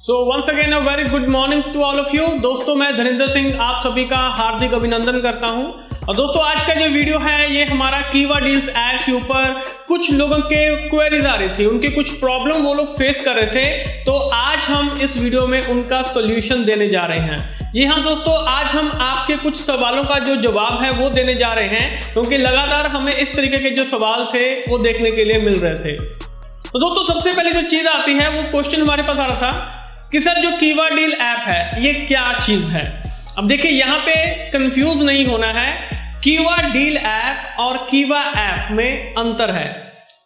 So once again a very good morning to all of you. दोस्तों मैं धनिंदर सिंह आप सभी का हार्दिक अभिनंदन करता हूं। और दोस्तों आज का जो वीडियो है ये हमारा कीवा डील्स ऐप के ऊपर कुछ लोगों के क्वेरीज आ रही थी, उनकी कुछ प्रॉब्लम वो लोग फेस कर रहे थे, तो आज हम इस वीडियो में उनका सोल्यूशन देने जा रहे हैं। जी हाँ दोस्तों, आज हम आपके कुछ सवालों का जो जवाब है वो देने जा रहे हैं, क्योंकि लगातार हमें इस तरीके के जो सवाल थे वो देखने के लिए मिल रहे थे। तो दोस्तों सबसे पहले जो चीज आती है वो क्वेश्चन हमारे पास आ रहा था कि सर जो कीवा डील ऐप है ये क्या चीज है। अब देखिए यहाँ पे कंफ्यूज नहीं होना है, कीवा डील ऐप और कीवा ऐप में अंतर है।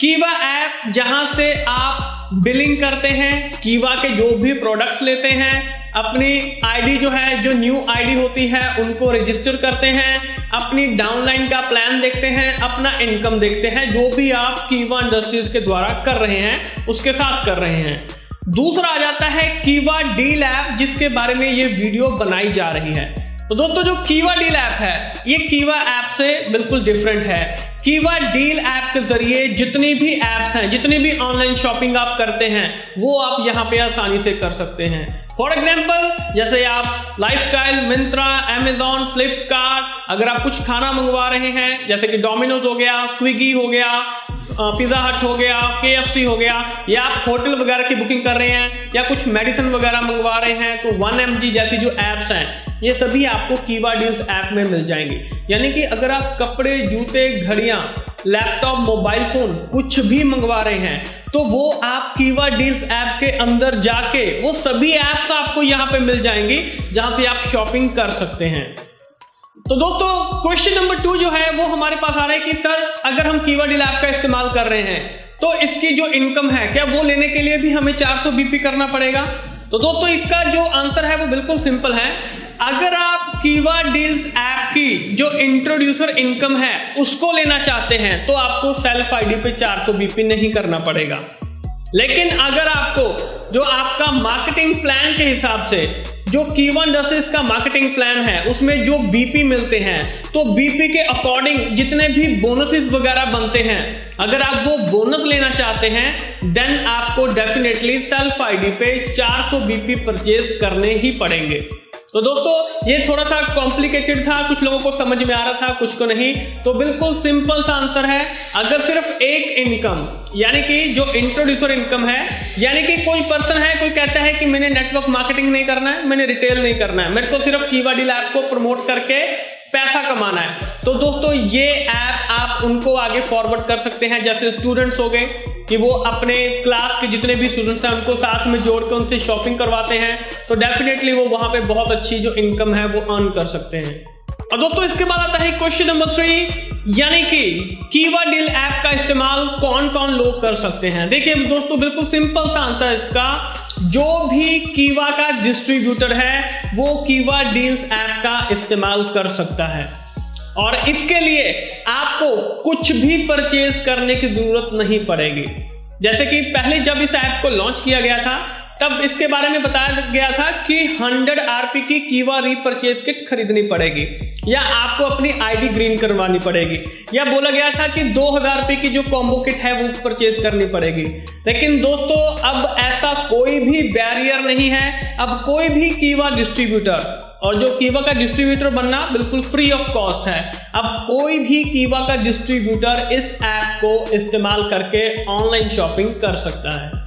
कीवा ऐप जहां से आप बिलिंग करते हैं, कीवा के जो भी प्रोडक्ट्स लेते हैं, अपनी आईडी जो है, जो न्यू आईडी होती है उनको रजिस्टर करते हैं, अपनी डाउनलाइन का प्लान देखते हैं, अपना इनकम देखते हैं, जो भी आप कीवा इंडस्ट्रीज के द्वारा कर रहे हैं उसके साथ कर रहे हैं। दूसरा आ जाता है कीवा डील ऐप, जिसके बारे में ये वीडियो बनाई जा रही है। तो दोस्तों जो कीवा डील ऐप है ये कीवा ऐप से बिल्कुल डिफरेंट है। कीवा डील ऐप के जरिए जितनी भी ऐप्स हैं, जितनी भी ऑनलाइन शॉपिंग आप करते हैं वो आप यहाँ पे आसानी से कर सकते हैं। फॉर एग्जाम्पल जैसे आप लाइफस्टाइल, मिंत्रा, अमेजॉन, फ्लिपकार्ट, अगर आप कुछ खाना मंगवा रहे हैं जैसे कि डोमिनोज हो गया, स्विगी हो गया, पिज़्ज़ा हट हो गया, KFC हो गया, या आप होटल वगैरह की बुकिंग कर रहे हैं या कुछ मेडिसिन वगैरह मंगवा रहे हैं, तो 1mg जैसी जो ऐप्स हैं ये सभी आपको कीवा डील्स ऐप में मिल जाएंगी। यानी कि अगर आप कपड़े, जूते, घड़ियां, लैपटॉप, मोबाइल फोन कुछ भी मंगवा रहे हैं तो वो आप कीवा डील्स ऐप के अंदर जाके वो सभी ऐप्स आपको यहाँ पे मिल जाएंगी जहां से आप शॉपिंग कर सकते हैं। तो दोस्तों क्वेश्चन नंबर 2 जो है वो हमारे पास आ रहा है कि सर अगर हम कीवा डील ऐप का इस्तेमाल कर रहे हैं तो इसकी जो इनकम है क्या वो लेने के लिए भी हमें 400 BP करना पड़ेगा। तो दोस्तों इसका जो आंसर है वो बिल्कुल सिंपल है। अगर आप कीवा डील्स ऐप की जो इंट्रोड्यूसर इनकम है उसको लेना चाहते हैं तो आपको सेल्फ आईडी पे 400 BP नहीं करना पड़ेगा। लेकिन अगर आपको जो आपका मार्केटिंग प्लान के हिसाब से जो कीवा इंडस्ट्रीज का मार्केटिंग प्लान है उसमें जो BP मिलते हैं तो BP के अकॉर्डिंग जितने भी बोनसेस वगैरह बनते हैं, अगर आप वो बोनस लेना चाहते हैं देन आपको डेफिनेटली सेल्फ आईडी पे 400 BP परचेज करने ही पड़ेंगे। तो दोस्तों ये थोड़ा सा कॉम्प्लिकेटेड था, कुछ लोगों को समझ में आ रहा था, कुछ को नहीं। तो बिल्कुल सिंपल सा आंसर है, अगर सिर्फ एक इनकम यानी कि जो इंट्रोड्यूसर इनकम है, यानी कि कोई पर्सन है, कोई कहता है कि मैंने नेटवर्क मार्केटिंग नहीं करना है, मैंने रिटेल नहीं करना है, मेरे को सिर्फ कीवा डील ऐप को प्रमोट करके पैसा कमाना है, तो दोस्तों ये ऐप आप उनको आगे फॉरवर्ड कर सकते हैं। जैसे स्टूडेंट्स हो गए कि वो अपने क्लास के जितने भी स्टूडेंट्स हैं उनको साथ में जोड़ के उनसे शॉपिंग करवाते हैं, तो डेफिनेटली वो वहां पे बहुत अच्छी जो इनकम है वो अर्न कर सकते हैं। और दोस्तों इसके बाद आता है क्वेश्चन नंबर 3, यानी कि कीवा डील ऐप का इस्तेमाल कौन कौन लोग कर सकते हैं। देखिए दोस्तों बिल्कुल सिंपल सा आंसर है इसका, जो भी कीवा का डिस्ट्रीब्यूटर है वो कीवा डील्स ऐप का इस्तेमाल कर सकता है, और इसके लिए आपको कुछ भी परचेज करने की जरूरत नहीं पड़ेगी। जैसे कि पहले जब इस ऐप को लॉन्च किया गया था तब इसके बारे में बताया गया था कि 100 RP की कीवा रीपरचेज किट खरीदनी पड़ेगी, या आपको अपनी आईडी ग्रीन करवानी पड़ेगी, या बोला गया था कि 2000 रुपये की जो कॉम्बो किट है वो परचेज करनी पड़ेगी। लेकिन दोस्तों अब ऐसा कोई भी बैरियर नहीं है। अब कोई भी कीवा डिस्ट्रीब्यूटर, और जो कीवा का डिस्ट्रीब्यूटर बनना बिल्कुल फ्री ऑफ कॉस्ट है, अब कोई भी कीवा का डिस्ट्रीब्यूटर इस ऐप को इस्तेमाल करके ऑनलाइन शॉपिंग कर सकता है।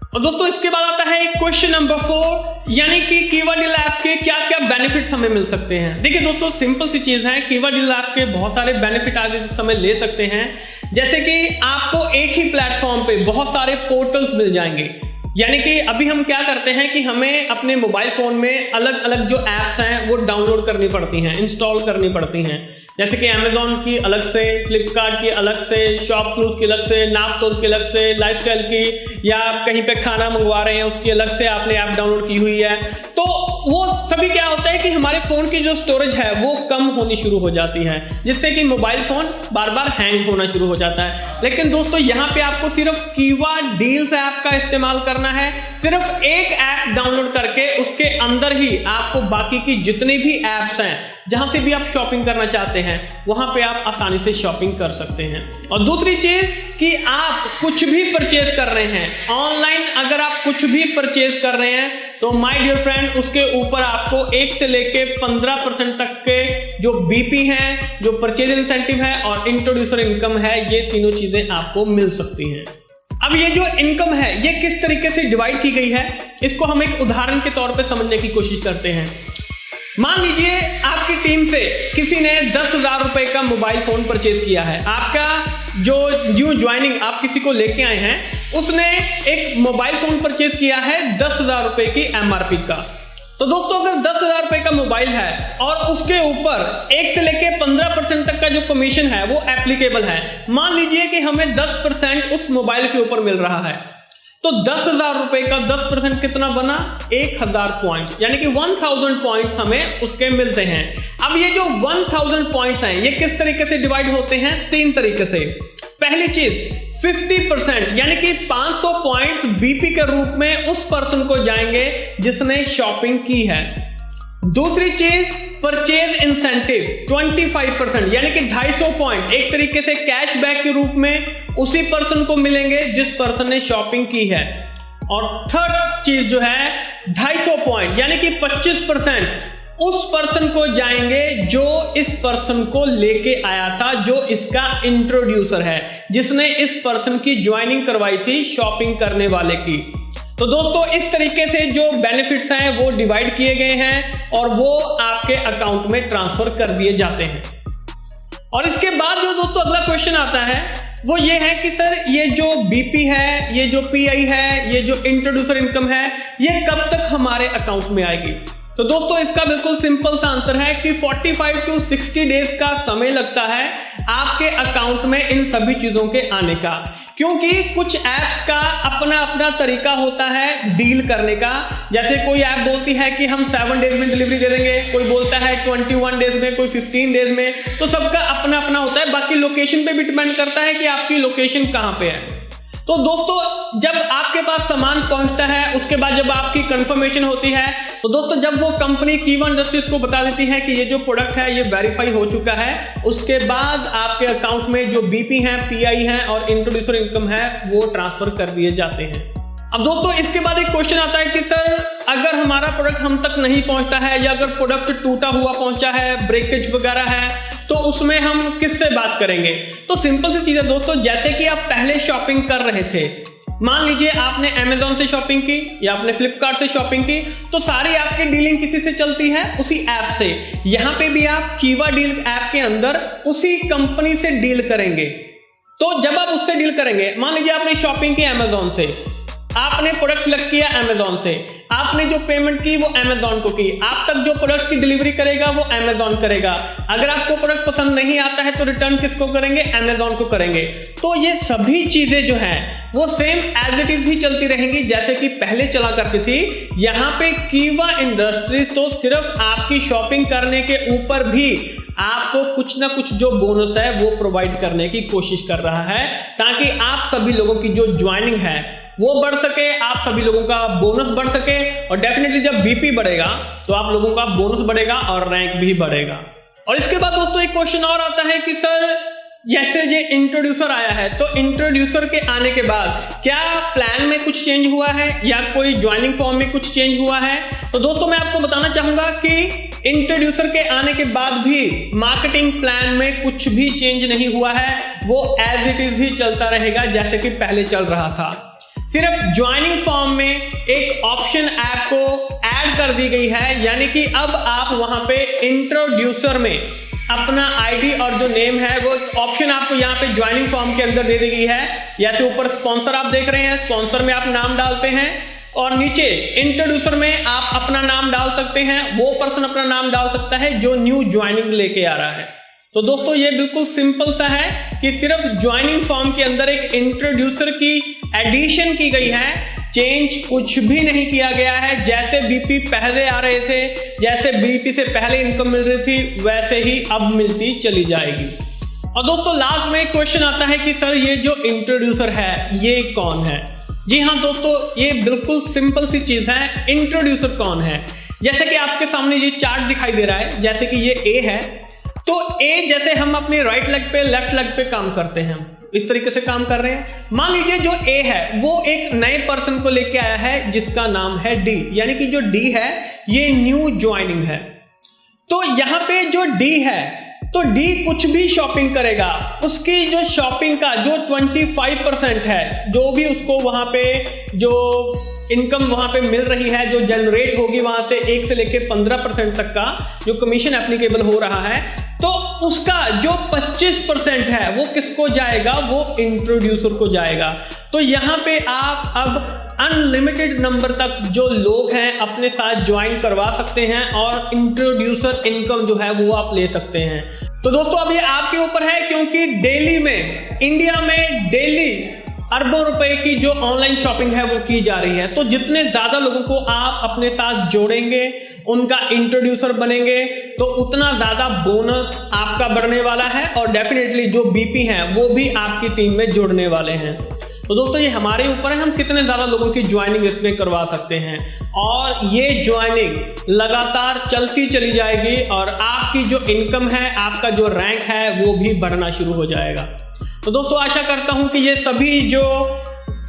और दोस्तों इसके बाद आता है क्वेश्चन नंबर 4, यानी कि कीवा डील ऐप के क्या क्या बेनिफिट्स हमें मिल सकते हैं। देखिए दोस्तों सिंपल सी चीज है, कीवा डील ऐप के बहुत सारे बेनिफिट आगे समय ले सकते हैं। जैसे कि आपको एक ही प्लेटफॉर्म पे बहुत सारे पोर्टल्स मिल जाएंगे। यानी कि अभी हम क्या करते हैं कि हमें अपने मोबाइल फोन में अलग अलग जो ऐप्स हैं वो डाउनलोड करनी पड़ती हैं, इंस्टॉल करनी पड़ती हैं। जैसे कि अमेजॉन की अलग से, फ्लिपकार्ट की अलग से, शॉपक्लूज की अलग से, नापतोल की अलग से, लाइफस्टाइल की, या कहीं पे खाना मंगवा रहे हैं उसकी अलग से आपने ऐप डाउनलोड की हुई है। तो वो सभी क्या होता है कि हमारे फोन की जो स्टोरेज है वो कम होनी शुरू हो जाती है, जिससे कि मोबाइल फोन बार बार हैंग होना शुरू हो जाता है। लेकिन दोस्तों यहाँ पे आपको सिर्फ कीवा डील्स ऐप का इस्तेमाल करना है। सिर्फ एक ऐप डाउनलोड करके उसके अंदर ही आपको बाकी की जितनी भी ऐप्स हैं, जहां से भी आप शॉपिंग करना चाहते हैं, वहां पे आप आसानी से शॉपिंग कर सकते हैं। और दूसरी चीज कि आप कुछ भी परचेज कर रहे हैं ऑनलाइन, अगर आप कुछ भी परचेज कर रहे हैं तो माय डियर फ्रेंड उसके ऊपर आपको 1 से लेके 15% तक के जो बीपी हैं, जो परचेज इंसेंटिव है और इंट्रोड्यूसर इनकम है, ये तीनों चीजें आपको मिल सकती हैं। अब ये जो इनकम है ये किस तरीके से डिवाइड की गई है, इसको हम एक उदाहरण के तौर पे समझने की कोशिश करते हैं। मान लीजिए आपकी टीम से किसी ने 10,000 रुपए का मोबाइल फोन परचेज किया है। आपका जो न्यू ज्वाइनिंग आप किसी को लेके आए हैं, उसने एक मोबाइल फोन परचेज किया है 10,000 रुपए की एमआरपी का। तो दोस्तों अगर 10,000 रुपए का मोबाइल है और उसके ऊपर 1 से लेके 15% तक का जो कमीशन है वो एप्लीकेबल है, मान लीजिए कि हमें 10% उस मोबाइल के ऊपर मिल रहा है, तो 10,000 रुपए का 10% कितना बना? 1,000 पॉइंट्स, यानी कि 1000 पॉइंट्स हमें उसके मिलते हैं। अब ये जो 1000 पॉइंट्स हैं ये किस तरीके से डिवाइड होते हैं? 3 तरीके से। पहली चीज 50%, यानी कि 500 पॉइंट्स बीपी के रूप में उस पर्सन को जाएंगे जिसने शॉपिंग की है। दूसरी चीज परचेज इंसेंटिव 25%, यानी कि 250 पॉइंट एक तरीके से कैशबैक के रूप में उसी पर्सन को मिलेंगे जिस पर्सन ने शॉपिंग की है। और थर्ड चीज जो है 250 पॉइंट, यानी कि 25% उस पर्सन को जाएंगे जो इस पर्सन को लेके आया था, जो इसका इंट्रोड्यूसर है, जिसने इस पर्सन की ज्वाइनिंग करवाई थी शॉपिंग करने वाले की। तो दोस्तों इस तरीके से जो बेनिफिट्स हैं वो डिवाइड किए गए हैं और वो आपके अकाउंट में ट्रांसफर कर दिए जाते हैं। और इसके बाद जो दोस्तों अगला क्वेश्चन आता है वो ये है कि सर ये जो बीपी है, ये जो पीआई है, ये जो इंट्रोड्यूसर इनकम है, ये कब तक हमारे अकाउंट में आएगी? तो दोस्तों इसका बिल्कुल सिंपल सा आंसर है कि 45 to 60 डेज का समय लगता है आपके अकाउंट में इन सभी चीजों के आने का, क्योंकि कुछ ऐप्स का अपना अपना तरीका होता है डील करने का। जैसे कोई ऐप बोलती है कि हम 7 डेज में डिलीवरी दे देंगे, कोई बोलता है 21 डेज में, कोई 15 डेज में, तो सबका अपना अपना होता है। बाकी लोकेशन पे भी डिपेंड करता है कि आपकी लोकेशन कहाँ पे है। तो दोस्तों जब आपके पास सामान पहुंचता है, उसके बाद जब आपकी कंफर्मेशन होती है, तो दोस्तों जब वो कंपनी कीवा इंडस्ट्रीज को बता देती है कि ये जो प्रोडक्ट है ये वेरीफाई हो चुका है, उसके बाद आपके अकाउंट में जो बीपी है, पीआई है और इंट्रोड्यूसर इनकम है वो ट्रांसफर कर दिए जाते हैं। अब दोस्तों इसके बाद एक क्वेश्चन आता है कि सर अगर हमारा प्रोडक्ट हम तक नहीं पहुंचता है या अगर प्रोडक्ट टूटा हुआ पहुंचा है, ब्रेकेज वगैरह है, तो उसमें हम किससे बात करेंगे? तो सिंपल सी चीज है दोस्तों, जैसे कि आप पहले शॉपिंग कर रहे थे, मान लीजिए आपने Amazon से शॉपिंग की या आपने फ्लिपकार्ट से शॉपिंग की, तो सारी आपकी डीलिंग किसी से चलती है? उसी ऐप से। यहां पे भी आप कीवा डील ऐप के अंदर उसी कंपनी से डील करेंगे। तो जब आप उससे डील करेंगे, मान लीजिए आपने शॉपिंग की Amazon से, आपने प्रोडक्ट सिलेक्ट किया Amazon से, आपने जो पेमेंट की वो Amazon को की, आप तक जो प्रोडक्ट की डिलीवरी करेगा वो Amazon करेगा। अगर आपको प्रोडक्ट पसंद नहीं आता है तो रिटर्न किसको करेंगे? Amazon को करेंगे। तो ये सभी चीजें जो हैं वो सेम एज इट इज ही चलती रहेंगी जैसे कि पहले चला करती थी। यहाँ पे कीवा इंडस्ट्रीज तो सिर्फ आपकी शॉपिंग करने के ऊपर भी आपको कुछ ना कुछ जो बोनस है वो प्रोवाइड करने की कोशिश कर रहा है, ताकि आप सभी लोगों की जो ज्वाइनिंग है वो बढ़ सके, आप सभी लोगों का बोनस बढ़ सके। और डेफिनेटली जब बीपी बढ़ेगा तो आप लोगों का बोनस बढ़ेगा और रैंक भी बढ़ेगा। और इसके बाद दोस्तों एक क्वेश्चन और आता है कि सर जैसे ये इंट्रोड्यूसर आया है, तो इंट्रोड्यूसर के आने के बाद क्या प्लान में कुछ चेंज हुआ है या कोई ज्वाइनिंग फॉर्म में कुछ चेंज हुआ है? तो दोस्तों मैं आपको बताना चाहूंगा कि इंट्रोड्यूसर के आने के बाद भी मार्केटिंग प्लान में कुछ भी चेंज नहीं हुआ है, वो एज इट इज ही चलता रहेगा जैसे कि पहले चल रहा था। सिर्फ ज्वाइनिंग फॉर्म में एक ऑप्शन ऐप को ऐड कर दी गई है, यानी कि अब आप वहां पे इंट्रोड्यूसर में अपना आईडी और जो नेम है वो ऑप्शन आपको यहाँ पे ज्वाइनिंग फॉर्म के अंदर दे दी गई है। जैसे ऊपर स्पॉन्सर आप देख रहे हैं, स्पॉन्सर में आप नाम डालते हैं और नीचे इंट्रोड्यूसर में आप अपना नाम डाल सकते हैं, वो पर्सन अपना नाम डाल सकता है जो न्यू ज्वाइनिंग लेके आ रहा है। तो दोस्तों ये बिल्कुल सिंपल सा है कि सिर्फ ज्वाइनिंग फॉर्म के अंदर एक इंट्रोड्यूसर की एडिशन की गई है। चेंज कुछ भी नहीं किया गया है। जैसे बीपी पहले आ रहे थे, जैसे बीपी से पहले इनकम मिल रही थी, वैसे ही अब मिलती चली जाएगी। और दोस्तों लास्ट में एक क्वेश्चन आता है कि सर ये जो इंट्रोड्यूसर है ये कौन है? जी हाँ दोस्तों, ये बिल्कुल सिंपल सी चीज है। इंट्रोड्यूसर कौन है? जैसे कि आपके सामने ये चार्ट दिखाई दे रहा है, जैसे कि ये ए है, तो ए जैसे हम अपनी राइट लेग पे लेफ्ट लेग पे काम करते हैं, इस तरीके से काम कर रहे हैं। मान लीजिए जो ए है वो एक नए पर्सन को लेके आया है जिसका नाम है डी, यानी कि जो डी है ये न्यू ज्वाइनिंग है। तो यहां पे जो डी है, तो डी कुछ भी शॉपिंग करेगा, उसकी जो शॉपिंग का जो 25% है, जो भी उसको वहां पे जो इनकम वहां पे मिल रही है, जो जनरेट होगी वहां से 1 से लेकर 15% तक का जो कमीशन एप्लीकेबल हो रहा है, तो उसका जो 25% है वो किसको जाएगा? वो इंट्रोड्यूसर को जाएगा। तो यहां पे आप अब अनलिमिटेड नंबर तक जो लोग हैं अपने साथ ज्वाइन करवा सकते हैं और इंट्रोड्यूसर इनकम जो है वो आप ले सकते हैं। तो दोस्तों अब ये आपके ऊपर है, क्योंकि दिल्ली में, इंडिया में डेली अरबों रुपए की जो ऑनलाइन शॉपिंग है वो की जा रही है। तो जितने ज्यादा लोगों को आप अपने साथ जोड़ेंगे, उनका इंट्रोड्यूसर बनेंगे, तो उतना ज्यादा बोनस आपका बढ़ने वाला है और डेफिनेटली जो बीपी हैं वो भी आपकी टीम में जुड़ने वाले हैं। तो दोस्तों ये हमारे ऊपर है, हम कितने ज्यादा लोगों की ज्वाइनिंग इसमें करवा सकते हैं, और ये ज्वाइनिंग लगातार चलती चली जाएगी और आपकी जो इनकम है, आपका जो रैंक है वो भी बढ़ना शुरू हो जाएगा। तो दोस्तों आशा करता हूं कि ये सभी जो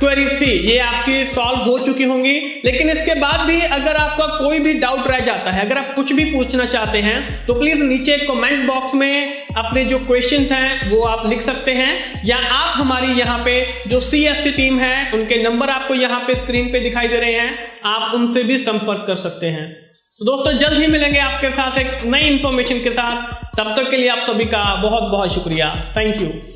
क्वेरीज थी ये आपकी सॉल्व हो चुकी होंगी। लेकिन इसके बाद भी अगर आपका कोई भी डाउट रह जाता है, अगर आप कुछ भी पूछना चाहते हैं, तो प्लीज नीचे कमेंट बॉक्स में अपने जो क्वेश्चंस हैं वो आप लिख सकते हैं, या आप हमारी यहाँ पे जो CSC टीम है उनके नंबर आपको यहाँ पे स्क्रीन पे दिखाई दे रहे हैं, आप उनसे भी संपर्क कर सकते हैं। तो दोस्तों जल्द ही मिलेंगे आपके साथ एक नई इंफॉर्मेशन के साथ। तब तक के लिए आप सभी का बहुत बहुत शुक्रिया। Thank you.